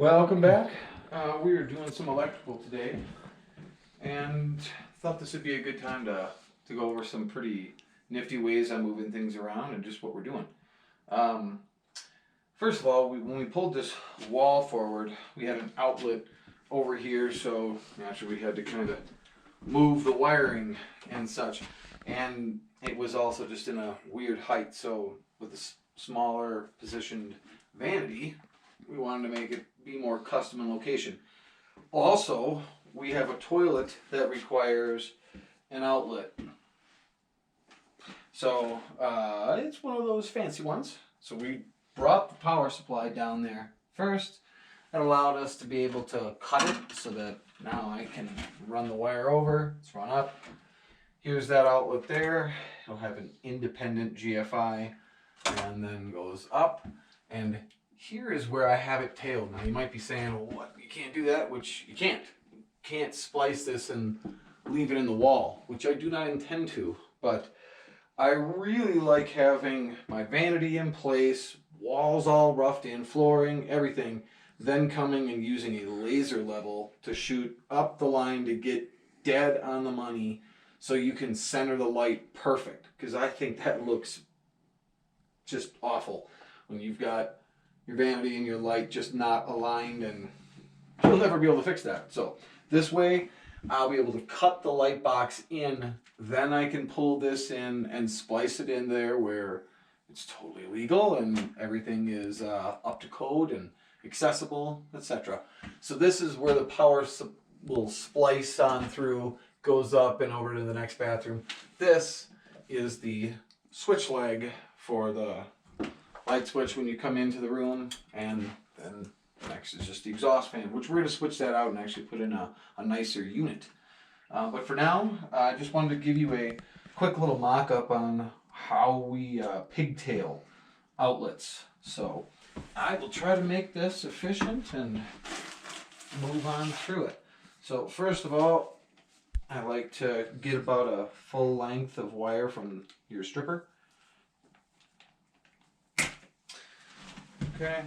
Welcome back. We are doing some electrical today, and thought this would be a good time to go over some pretty nifty ways I'm moving things around and just what we're doing. First of all, when we pulled this wall forward, we had an outlet over here, so naturally we had to kind of move the wiring and such, and it was also just in a weird height, so with a smaller positioned vanity, we wanted to make it be more custom in location. Also, we have a toilet that requires an outlet. So it's one of those fancy ones. So we brought the power supply down there first. That allowed us to be able to cut it so that now I can run the wire over. It's run up. Here's that outlet there. It'll have an independent GFI and then goes up. And here is where I have it tailed. Now you might be saying, well, what? You can't do that, which you can't. You can't splice this and leave it in the wall, which I do not intend to. But I really like having my vanity in place, walls all roughed in, flooring, everything, then coming and using a laser level to shoot up the line to get dead on the money so you can center the light perfect. Because I think that looks just awful when you've got your vanity and your light just not aligned, and you'll never be able to fix that. So this way I'll be able to cut the light box in, then I can pull this in and splice it in there where it's totally legal and everything is up to code and accessible, etc. So this is where the power will splice on through, goes up and over to the next bathroom. This is the switch leg for the light switch when you come into the room, and then next is just the exhaust fan, which we're going to switch that out and actually put in a nicer unit. But for now, I just wanted to give you a quick little mock-up on how we pigtail outlets. So I will try to make this efficient and move on through it. So first of all, I like to get about a full length of wire from your stripper. Okay,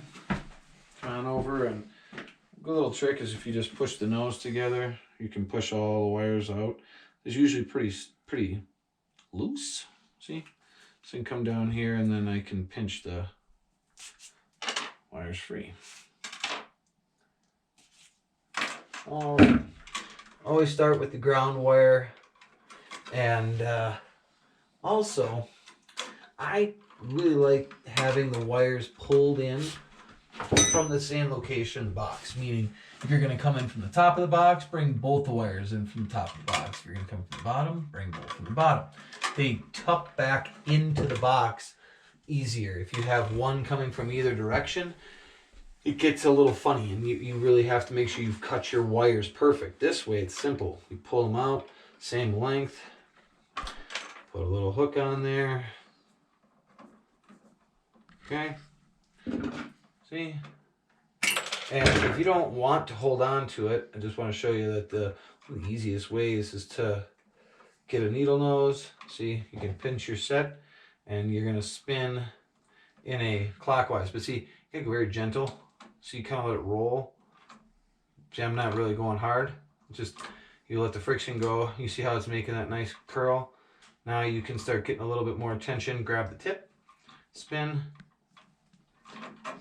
come on over, and a good little trick is if you just push the nose together, you can push all the wires out. It's usually pretty loose. See? So you can come down here and then I can pinch the wires free. All right. Always start with the ground wire, and also I really like having the wires pulled in from the same location box, meaning if you're going to come in from the top of the box, bring both the wires in from the top of the box. If you're going to come from the bottom, bring both from the bottom. They tuck back into the box easier. If you have one coming from either direction, it gets a little funny, and you really have to make sure you've cut your wires perfect. This way it's simple. You pull them out, same length, put a little hook on there. Okay, see? And if you don't want to hold on to it, I just want to show you that one of the easiest ways is to get a needle nose. See, you can pinch your set, and you're going to spin in a clockwise. But see, you get very gentle, so you kind of let it roll. See, I'm not really going hard. Just, you let the friction go. You see how it's making that nice curl? Now you can start getting a little bit more tension. Grab the tip, spin.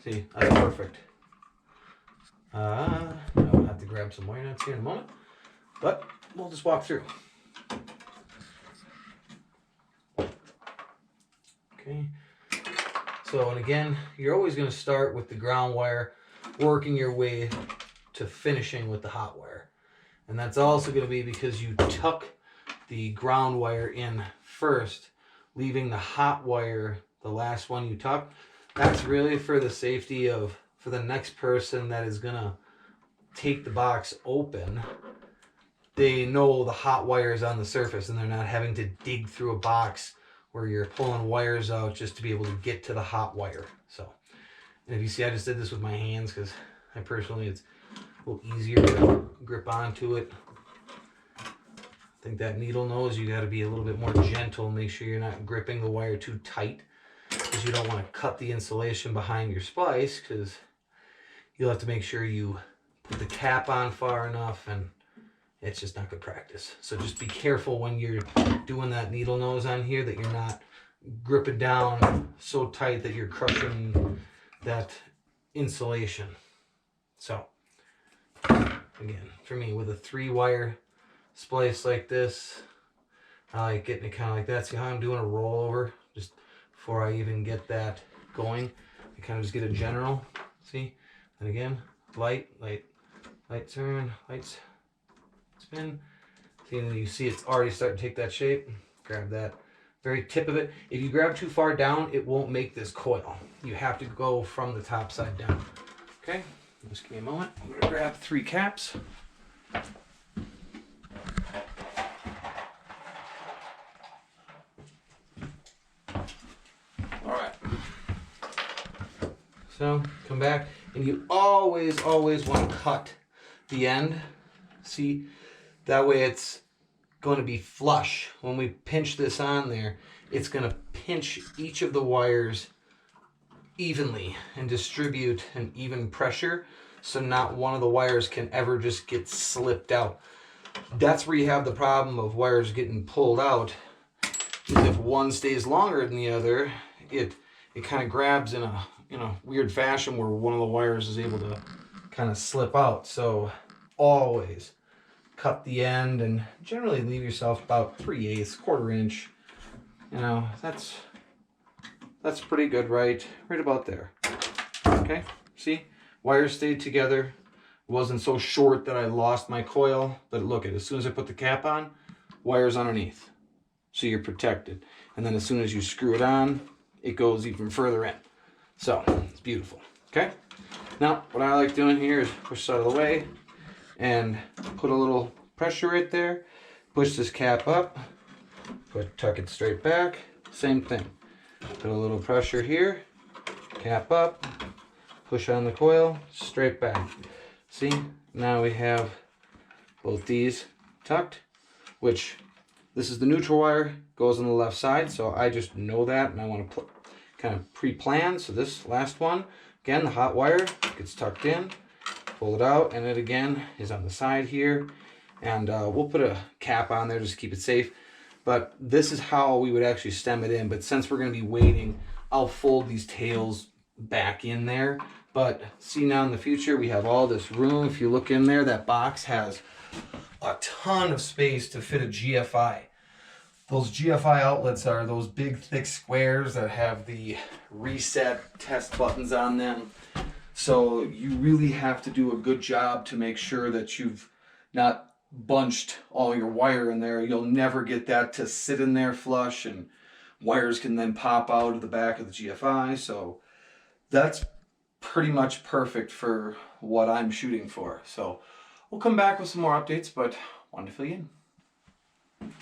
See, that's perfect. I'll have to grab some wire nuts here in a moment, but we'll just walk through. Okay. So, and again, you're always going to start with the ground wire, working your way to finishing with the hot wire. And that's also going to be because you tuck the ground wire in first, leaving the hot wire, the last one you tuck. That's really for the safety of, for the next person that is going to take the box open. They know the hot wire is on the surface and they're not having to dig through a box where you're pulling wires out just to be able to get to the hot wire. So, and if you see, I just did this with my hands because I personally, it's a little easier to grip onto it. I think that needle nose, you got to be a little bit more gentle. Make sure you're not gripping the wire too tight, because you don't want to cut the insulation behind your splice, because you'll have to make sure you put the cap on far enough, and it's just not good practice. So just be careful when you're doing that needle nose on here that you're not gripping down so tight that you're crushing that insulation. So again, for me, with a 3-wire splice like this, I like getting it kind of like that. See how I'm doing a rollover just before I even get that going? I kind of just get a general, see? And again, light, turn, light, spin. See, and you see it's already starting to take that shape. Grab that very tip of it. If you grab too far down, it won't make this coil. You have to go from the top side down. Okay, just give me a moment. I'm gonna grab 3 caps. All right. So come back, and you always want to cut the end. See, that way it's going to be flush. When we pinch this on there, it's going to pinch each of the wires evenly and distribute an even pressure, so not one of the wires can ever just get slipped out. That's where you have the problem of wires getting pulled out, is if one stays longer than the other, it kind of grabs in a weird fashion where one of the wires is able to kind of slip out. So always cut the end and generally leave yourself about 3/8, 1/4 inch. You know, that's pretty good, right about there. Okay, see, wires stayed together. It wasn't so short that I lost my coil, but look, as soon as I put the cap on, wires underneath, so you're protected. And then as soon as you screw it on, it goes even further in. So it's beautiful. Okay, now what I like doing here is push this out of the way and put a little pressure right there. Push this cap up, tuck it straight back. Same thing. Put a little pressure here, cap up, push on the coil, straight back. See, now we have both these tucked, which this is the neutral wire, goes on the left side, so I just know that, and I want to kind of pre-plan. So this last one, again, the hot wire gets tucked in, pull it out, and it again is on the side here, and we'll put a cap on there just to keep it safe. But this is how we would actually stem it in. But since we're going to be waiting, I'll fold these tails back in there. But see, now in the future, we have all this room. If you look in there, that box has a ton of space to fit a GFI. Those GFI outlets are those big, thick squares that have the reset test buttons on them. So you really have to do a good job to make sure that you've not bunched all your wire in there. You'll never get that to sit in there flush, and wires can then pop out of the back of the GFI. So that's pretty much perfect for what I'm shooting for. So we'll come back with some more updates, but wanted to fill you in.